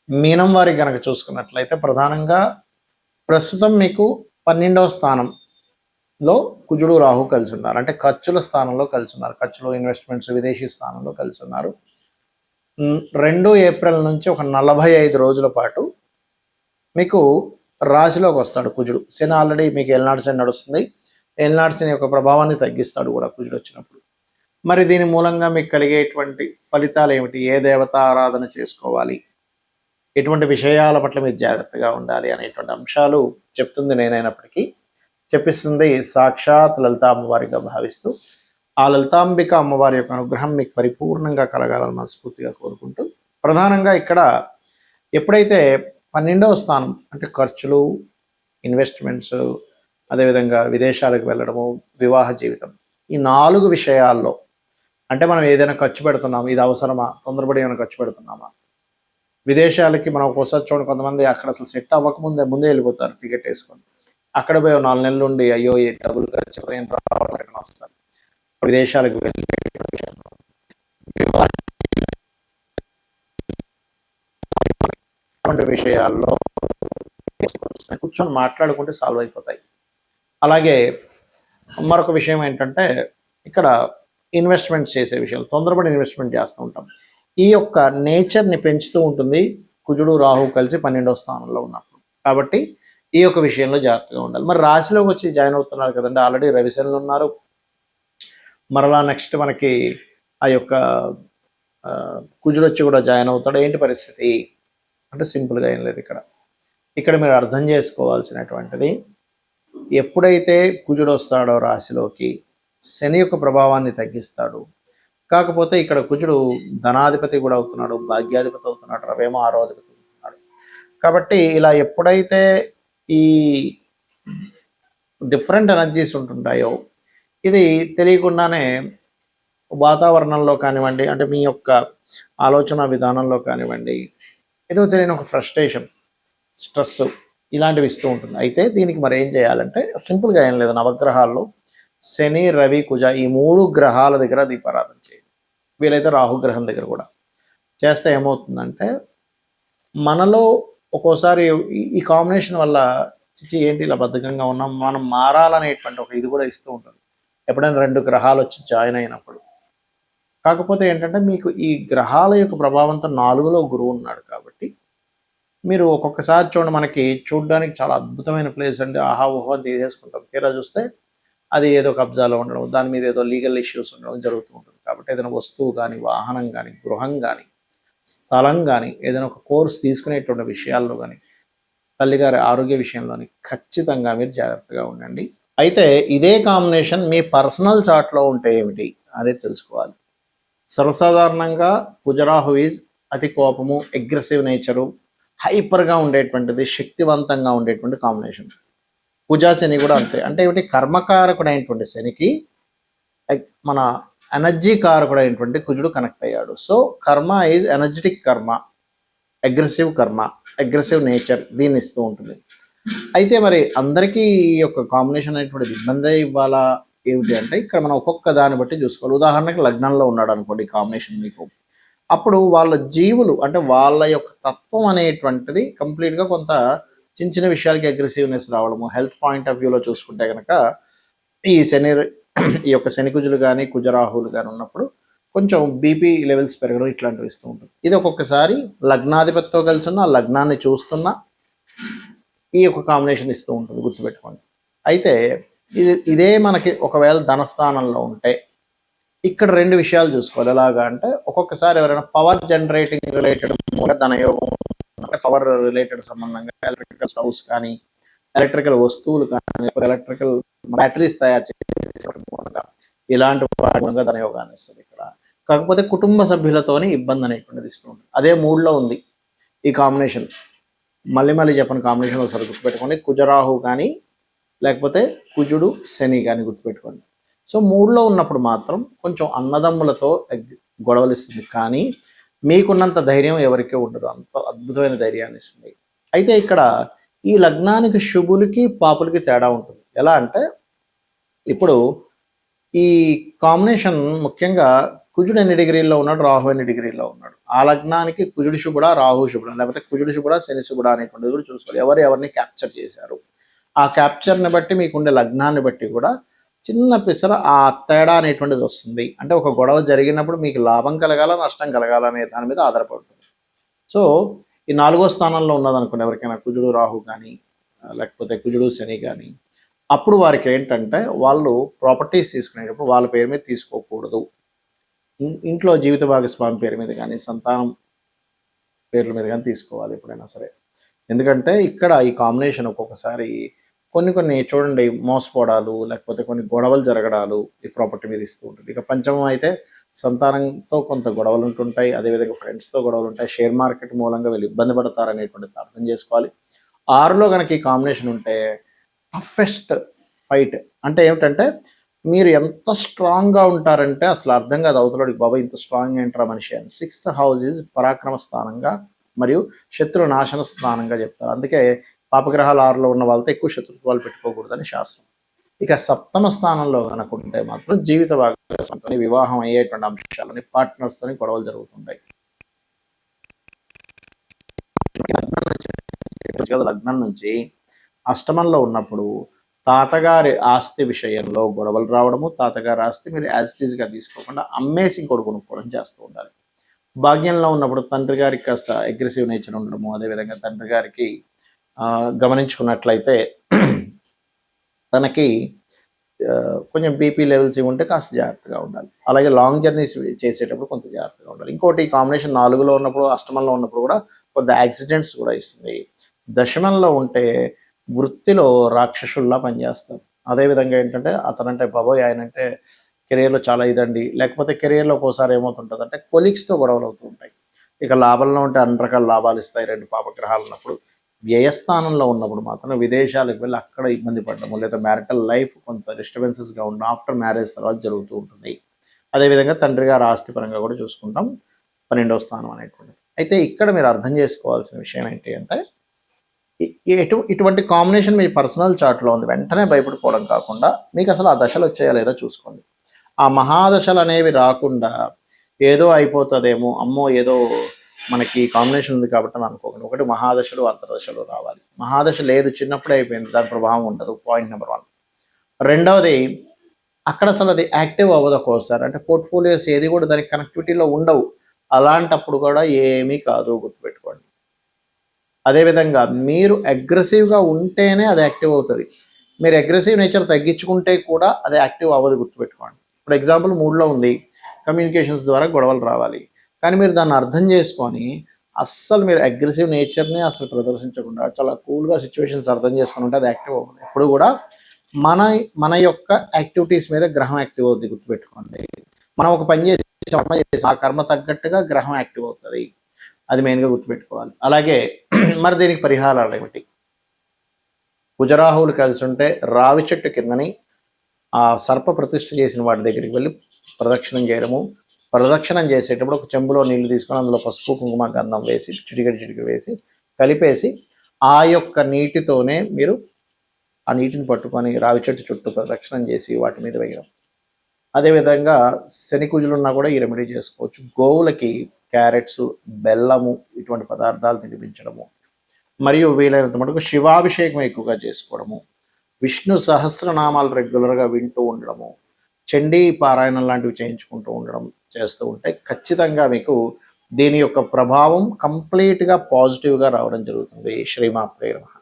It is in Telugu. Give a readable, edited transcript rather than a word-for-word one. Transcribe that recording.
మీనం వారి కనుక చూసుకున్నట్లయితే ప్రధానంగా ప్రస్తుతం మీకు 12వ స్థానంలో కుజుడు రాహు కలిసి ఉన్నారు. అంటే ఖర్చుల స్థానంలో కలిసి ఉన్నారు. ఖర్చులు, ఇన్వెస్ట్మెంట్స్, విదేశీ స్థానంలో కలిసి ఉన్నారు. 2 ఏప్రిల్ నుంచి ఒక 45 రోజుల పాటు మీకు రాశిలోకి వస్తాడు కుజుడు. శని ఆల్రెడీ మీకు ఏలినాటి శని నడుస్తుంది. ఏలినాటి శని యొక్క ప్రభావాన్ని తగ్గిస్తాడు కూడా కుజుడు వచ్చినప్పుడు. మరి దీని మూలంగా మీకు కలిగేటువంటి ఫలితాలు ఏమిటి? ఏ దేవత ఆరాధన చేసుకోవాలి, ఎటువంటి విషయాల పట్ల మీరు జాగ్రత్తగా ఉండాలి అనేటువంటి అంశాలు చెప్తుంది నేనైనప్పటికీ చెప్పిస్తుంది సాక్షాత్ లలితా అమ్మవారిగా భావిస్తూ ఆ లలితాంబిక అమ్మవారి యొక్క అనుగ్రహం మీకు పరిపూర్ణంగా కలగాలని మనస్ఫూర్తిగా కోరుకుంటూ, ప్రధానంగా ఇక్కడ ఎప్పుడైతే 12వ స్థానం అంటే ఖర్చులు, ఇన్వెస్ట్మెంట్స్, అదేవిధంగా విదేశాలకు వెళ్ళడము, వివాహ జీవితం, ఈ 4 విషయాల్లో అంటే మనం ఏదైనా ఖర్చు పెడుతున్నాము, ఇది అవసరమా, తొందరపడి ఏమైనా ఖర్చు పెడుతున్నామా, విదేశాలకి మనం ఒకసారి చూడండి, కొంతమంది అక్కడ అసలు సెట్ అవ్వకముందే ముందే వెళ్ళిపోతారు టికెట్ వేసుకొని. అక్కడ పోయి 4 నెలల నుండి అయ్యో ఈ డబ్బులు ఖర్చు వస్తారు. విదేశాలకు వెళ్ళే విషయాల్లో కూర్చొని మాట్లాడుకుంటే సాల్వ్ అయిపోతాయి. అలాగే మరొక విషయం ఏంటంటే ఇక్కడ ఇన్వెస్ట్మెంట్స్ చేసే విషయాలు, తొందరపడి ఇన్వెస్ట్మెంట్ చేస్తూ ఉంటాం. ఈ యొక్క నేచర్ని పెంచుతూ ఉంటుంది కుజుడు రాహు కలిసి 12వ స్థానంలో ఉన్నప్పుడు. కాబట్టి ఈ యొక్క విషయంలో జాగ్రత్తగా ఉండాలి. మరి రాశిలోకి వచ్చి జాయిన్ అవుతున్నారు కదండి, ఆల్రెడీ రవిశనులు ఉన్నారు. మరలా నెక్స్ట్ మనకి ఆ యొక్క కుజుడు వచ్చి కూడా జాయిన్ అవుతాడు. ఏంటి పరిస్థితి అంటే సింపుల్గా ఏం లేదు. ఇక్కడ మీరు అర్థం చేసుకోవాల్సినటువంటిది, ఎప్పుడైతే కుజుడు వస్తాడో రాశిలోకి శని యొక్క ప్రభావాన్ని తగ్గిస్తాడు. కాకపోతే ఇక్కడ కుజుడు ధనాధిపతి కూడా అవుతున్నాడు, భాగ్యాధిపతి అవుతున్నాడు, రవేమో 6వ అధిపతి అవుతున్నాడు. కాబట్టి ఇలా ఎప్పుడైతే ఈ డిఫరెంట్ ఎనర్జీస్ ఉంటుంటాయో ఇది తెలియకుండానే వాతావరణంలో కానివ్వండి, అంటే మీ యొక్క ఆలోచన విధానంలో కానివ్వండి, ఏదో తెలియని ఒక ఫ్రస్ట్రేషన్, స్ట్రెస్ ఇలాంటివి ఇస్తూ ఉంటుంది. అయితే దీనికి మరి ఏం చేయాలంటే సింపుల్గా ఏం లేదు, నవగ్రహాల్లో శని, రవి, కుజ ఈ 3 గ్రహాల దగ్గర దీపారాధన చేయండి. వీలైతే రాహుగ్రహం దగ్గర కూడా చేస్తే ఏమవుతుందంటే మనలో ఒక్కోసారి ఈ కాంబినేషన్ వల్ల ఏంటి ఇలా బద్ధకంగా ఉన్నాం, మనం మారాలనేటువంటి ఒక ఇది కూడా ఇస్తూ ఉంటుంది ఎప్పుడైనా 2 గ్రహాలు వచ్చి జాయిన్ అయినప్పుడు. కాకపోతే ఏంటంటే మీకు ఈ గ్రహాల యొక్క ప్రభావంతో 4లో గురువు ఉన్నాడు కాబట్టి మీరు ఒక్కొక్కసారి చూడండి, మనకి చూడడానికి చాలా అద్భుతమైన ప్లేస్ అండి, ఆహా ఊహో అని తీసేసుకుంటాం. తీరా చూస్తే అది ఏదో కబ్జాలో ఉండడం, దాని మీద ఏదో లీగల్ ఇష్యూస్ ఉండడం జరుగుతూ ఉంటుంది. కాబట్టి ఏదైనా వస్తువు కానీ, వాహనం కానీ, గృహం కానీ, స్థలం కానీ, ఏదైనా ఒక కోర్స్ తీసుకునేటువంటి విషయాల్లో కానీ, తల్లిగారి ఆరోగ్య విషయంలోని ఖచ్చితంగా మీరు జాగ్రత్తగా ఉండండి. అయితే ఇదే కాంబినేషన్ మీ పర్సనల్ చార్ట్లో ఉంటే ఏమిటి అనేది తెలుసుకోవాలి. సర్వసాధారణంగా కుజరాహు ఈజ్ అతి కోపము, అగ్రెసివ్ నేచరు, హైపర్గా ఉండేటువంటిది, శక్తివంతంగా ఉండేటువంటి కాంబినేషన్. కుజా శని కూడా అంతే. అంటే ఏమిటి, కర్మకారకుడైనటువంటి శనికి మన ఎనర్జీ కారకుడైనటువంటి కుజుడు కనెక్ట్ అయ్యాడు. సో కర్మ ఈజ్ ఎనర్జెటిక్ కర్మ, అగ్రెసివ్ నేచర్ దీన్ని ఇస్తూ ఉంటుంది. అయితే మరి అందరికీ ఈ యొక్క కాంబినేషన్ అనేటువంటిది ఇబ్బందే ఇవ్వాలా ఏమిటి అంటే ఇక్కడ మనం ఒక్కొక్క దాన్ని బట్టి చూసుకోవాలి. ఉదాహరణకి లగ్నంలో ఉన్నాడు అనుకోండి కాంబినేషన్ మీకు, అప్పుడు వాళ్ళ జీవులు అంటే వాళ్ళ యొక్క తత్వం అనేటువంటిది కంప్లీట్గా కొంత చిన్న చిన్న విషయాలకి అగ్రెసివ్నెస్ రావడము. హెల్త్ పాయింట్ ఆఫ్ వ్యూలో చూసుకుంటే కనుక ఈ యొక్క శని కుజులు కానీ కుజరాహులు కానీ ఉన్నప్పుడు కొంచెం బీపీ లెవెల్స్ పెరగడం ఇట్లాంటివి ఇస్తూ ఉంటుంది. ఇది ఒక్కొక్కసారి లగ్నాధిపతితో కలిసి ఉన్న లగ్నాన్ని చూస్తున్న ఈ యొక్క కాంబినేషన్ ఇస్తూ ఉంటుంది, గుర్తుపెట్టుకోండి. అయితే ఇదే మనకి ఒకవేళ ధనస్థానంలో ఉంటే ఇక్కడ 2 విషయాలు చూసుకోవాలి. ఎలాగా అంటే ఒక్కొక్కసారి ఎవరైనా పవర్ జనరేటింగ్ రిలేటెడ్ ధనయోగం, పవర్ రిలేటెడ్ సంబంధంగా ఎలక్ట్రికల్ స్టవ్స్ కానీ, ఎలక్ట్రికల్ వస్తువులు కానీ, ఎలక్ట్రికల్ బ్యాటరీస్ తయారు చేసే ఇలాంటి మూలంగా ధనయోగాన్ని ఇస్తుంది ఇక్కడ. కాకపోతే కుటుంబ సభ్యులతోని ఇబ్బంది అనేటువంటిది ఇస్తూ ఉంటుంది. అదే 3లో ఉంది ఈ కాంబినేషన్. మళ్ళీ చెప్పిన కాంబినేషన్ ఒకసారి గుర్తుపెట్టుకోండి. కుజరాహు కానీ లేకపోతే కుజుడు శని కానీ గుర్తుపెట్టుకోండి. సో 3లో ఉన్నప్పుడు మాత్రం కొంచెం అన్నదమ్ములతో గొడవలు ఇస్తుంది, కానీ మీకున్నంత ధైర్యం ఎవరికీ ఉండదు. అంత అద్భుతమైన ధైర్యాన్ని ఇస్తుంది. అయితే ఇక్కడ ఈ లగ్నానికి శుభులకి పాపులకి తేడా ఉంటుంది. ఎలా అంటే ఇప్పుడు ఈ కాంబినేషన్ ముఖ్యంగా కుజుడు ఎన్ని డిగ్రీల్లో ఉన్నాడు, రాహు ఎన్ని డిగ్రీల్లో ఉన్నాడు, ఆ లగ్నానికి కుజుడు శుభుడా, రాహు శుభుడా, లేకపోతే కుజుడు శుభుడా, శని శుభుడా అనేటువంటిది కూడా చూసుకోవాలి. ఎవరిని క్యాప్చర్ చేశారు, ఆ క్యాప్చర్ని బట్టి మీకుండే లగ్నాన్ని బట్టి కూడా చిన్న పిసర ఆ తేడా అనేటువంటిది వస్తుంది. అంటే ఒక గొడవ జరిగినప్పుడు మీకు లాభం కలగాల, నష్టం కలగాల అనే దాని మీద ఆధారపడుతుంది. సో ఈ 4వ స్థానంలో ఉన్నదనుకోండి ఎవరికైనా కుజుడు రాహు కానీ లేకపోతే కుజుడు శని కానీ, అప్పుడు వారికి ఏంటంటే వాళ్ళు ప్రాపర్టీస్ తీసుకునేటప్పుడు వాళ్ళ పేరు మీద తీసుకోకూడదు. ఇంట్లో జీవిత భాగస్వామి పేరు మీద కానీ సంతానం పేర్ల మీద కానీ తీసుకోవాలి ఎప్పుడైనా సరే. ఎందుకంటే ఇక్కడ ఈ కాంబినేషన్ ఒక్కొక్కసారి కొన్ని చూడండి మోసపోవడాలు లేకపోతే కొన్ని గొడవలు జరగడాలు ఈ ప్రాపర్టీ మీద ఇస్తూ ఉంటుంది. ఇక పంచమం అయితే సంతానంతో కొంత గొడవలు ఉంటుంటాయి, అదేవిధంగా ఫ్రెండ్స్తో గొడవలు ఉంటాయి, షేర్ మార్కెట్ మూలంగా వీళ్ళు ఇబ్బంది పడతారనేటువంటిది అర్థం చేసుకోవాలి. 6లో కనుక ఈ కాంబినేషన్ ఉంటే టఫెస్ట్ ఫైట్ అంటే ఏమిటంటే మీరు ఎంత స్ట్రాంగ్గా ఉంటారంటే అసలు అర్థం కాదు అవతలడికి, బాబా ఇంత స్ట్రాంగ్ ఏంటారా మనిషి అని. 6th హౌస్ ఈజ్ పరాక్రమ స్థానంగా మరియు శత్రు నాశన స్థానంగా చెప్తారు. అందుకే పాపగ్రహాలు 6లో ఉన్న వాళ్ళతో ఎక్కువ శత్రుత్వాలు పెట్టుకోకూడదని శాస్త్రం. ఇక 7వ స్థానంలో కనుక ఉంటే మాత్రం జీవిత భాగస్వామితో వివాహం అయ్యేటువంటి అంశాలని పార్ట్నర్స్తోని గొడవలు జరుగుతుంటాయి. లగ్నం నుంచి అష్టమంలో ఉన్నప్పుడు తాతగారి ఆస్తి విషయంలో గొడవలు రావడము, తాతగారి ఆస్తి మీరు యాజ్ ఇట్ ఈజ్గా తీసుకోకుండా అమ్మేసి ఇంకోటి కొనుక్కోవడం చేస్తూ ఉండాలి. భాగ్యంలో ఉన్నప్పుడు తండ్రి గారికి కాస్త అగ్రెసివ్ నేచర్ ఉండడము, అదేవిధంగా తండ్రి గారికి గమనించుకున్నట్లయితే తనకి కొంచెం బీపీ లెవెల్స్ ఇవి ఉంటే కాస్త జాగ్రత్తగా ఉండాలి. అలాగే లాంగ్ జర్నీస్ చేసేటప్పుడు కొంత జాగ్రత్తగా ఉండాలి. ఇంకోటి ఈ కాంబినేషన్ 4లో ఉన్నప్పుడు అష్టమంలో ఉన్నప్పుడు కూడా కొంత యాక్సిడెంట్స్ కూడా ఇస్తుంది. దశమంలో ఉంటే వృత్తిలో రాక్షసుల్లా పనిచేస్తారు. అదేవిధంగా ఏంటంటే అతనంటే బాబోయ్ ఆయనంటే కెరియర్లో చాలా ఇదండి, లేకపోతే కెరియర్లో ఒక్కోసారి ఏమవుతుంటుంది అంటే కొలీగ్స్తో గొడవలు అవుతూ ఉంటాయి. ఇక లాభంలో ఉంటే అన్ని రకాల లాభాలు ఇస్తాయి 2 పాపగ్రహాలు ఉన్నప్పుడు. వ్యయస్థానంలో ఉన్నప్పుడు మాత్రం విదేశాలకు వెళ్ళి అక్కడ ఇబ్బంది పడడము, లేదా మ్యారిటల్ లైఫ్ కొంత డిస్టర్బెన్సెస్గా ఉండడం ఆఫ్టర్ మ్యారేజ్ తర్వాత జరుగుతూ ఉంటుంది. అదేవిధంగా తండ్రి గారు ఆస్తి పరంగా కూడా చూసుకుంటాం 12వ స్థానం అనేటువంటిది. అయితే ఇక్కడ మీరు అర్థం చేసుకోవాల్సిన విషయం ఏంటి అంటే ఇటువంటి కాంబినేషన్ మీ పర్సనల్ చార్ట్లో ఉంది, వెంటనే భయపడిపోవడం కాకుండా మీకు అసలు ఆ దశలు వచ్చాయా లేదా చూసుకోండి. ఆ మహాదశలు అనేవి రాకుండా ఏదో అయిపోతుందేమో, అమ్మో ఏదో మనకి కాంబినేషన్ ఉంది కాబట్టి అని అనుకోకండి. ఒకటి మహాదశలు అంతర్దశలు రావాలి. మహాదశ లేదు చిన్నప్పుడే అయిపోయింది, దాని ప్రభావం ఉండదు, పాయింట్ నెంబర్ 1. రెండవది అక్కడ అసలు అది యాక్టివ్ అవ్వదు ఒక్కోసారి, అంటే పోర్ట్ఫోలియోస్ ఏది కూడా దానికి కనెక్టివిటీలో ఉండవు. అలాంటప్పుడు కూడా ఏమీ కాదు, గుర్తుపెట్టుకోండి. అదేవిధంగా మీరు అగ్రెసివ్గా ఉంటేనే అది యాక్టివ్ అవుతుంది. మీరు అగ్రెసివ్ నేచర్ తగ్గించుకుంటే కూడా అది యాక్టివ్ అవ్వదు, గుర్తుపెట్టుకోండి. ఇప్పుడు ఎగ్జాంపుల్ 3లో ఉంది, కమ్యూనికేషన్స్ ద్వారా గొడవలు రావాలి, కానీ మీరు దాన్ని అర్థం చేసుకొని అస్సలు మీరు అగ్రెసివ్ నేచర్ని అసలు ప్రదర్శించకుండా చాలా కూల్గా సిచ్యువేషన్స్ అర్థం చేసుకుని ఉంటే అది యాక్టివ్ అవుతుంది. ఎప్పుడు కూడా మన యొక్క యాక్టివిటీస్ మీద గ్రహం యాక్టివ్ అవుతుంది, గుర్తుపెట్టుకోండి. మనం ఒక పని చేసి ఆ కర్మ తగ్గట్టుగా గ్రహం యాక్టివ్ అవుతుంది, అది మెయిన్గా గుర్తుపెట్టుకోవాలి. అలాగే మరి దీనికి పరిహారాలు ఏమిటి? కుజరాహువులు కలిసి ఉంటే రావి చెట్టు కిందని ఆ సర్ప ప్రతిష్ఠ చేసిన వాటి దగ్గరికి వెళ్ళి ప్రదక్షిణం చేయడము, ప్రదక్షిణం చేసేటప్పుడు ఒక చెంబులో నీళ్లు తీసుకొని అందులో పసుపు కుంకుమ గంధం వేసి చిటికెడు వేసి కలిపేసి ఆ యొక్క నీటితోనే మీరు ఆ నీటిని పట్టుకొని రావి చెట్టు చుట్టూ ప్రదక్షిణం చేసి వాటి మీద వేయడం. అదేవిధంగా శని కుజులున్నా కూడా ఈ రెమెడీ చేసుకోవచ్చు. గోవులకి క్యారెట్స్, బెల్లము ఇటువంటి పదార్థాలు తినిపించడము, మరియు వీలైనంత మటుకు శివాభిషేకం ఎక్కువగా చేసుకోవడము, విష్ణు సహస్రనామాలు రెగ్యులర్గా వింటూ ఉండడము, చండీ పారాయణం లాంటివి చేయించుకుంటూ ఉండడం చేస్తూ ఉంటే ఖచ్చితంగా మీకు దీని యొక్క ప్రభావం కంప్లీట్గా పాజిటివ్గా రావడం జరుగుతుంది. శ్రీమాత్రే నమః.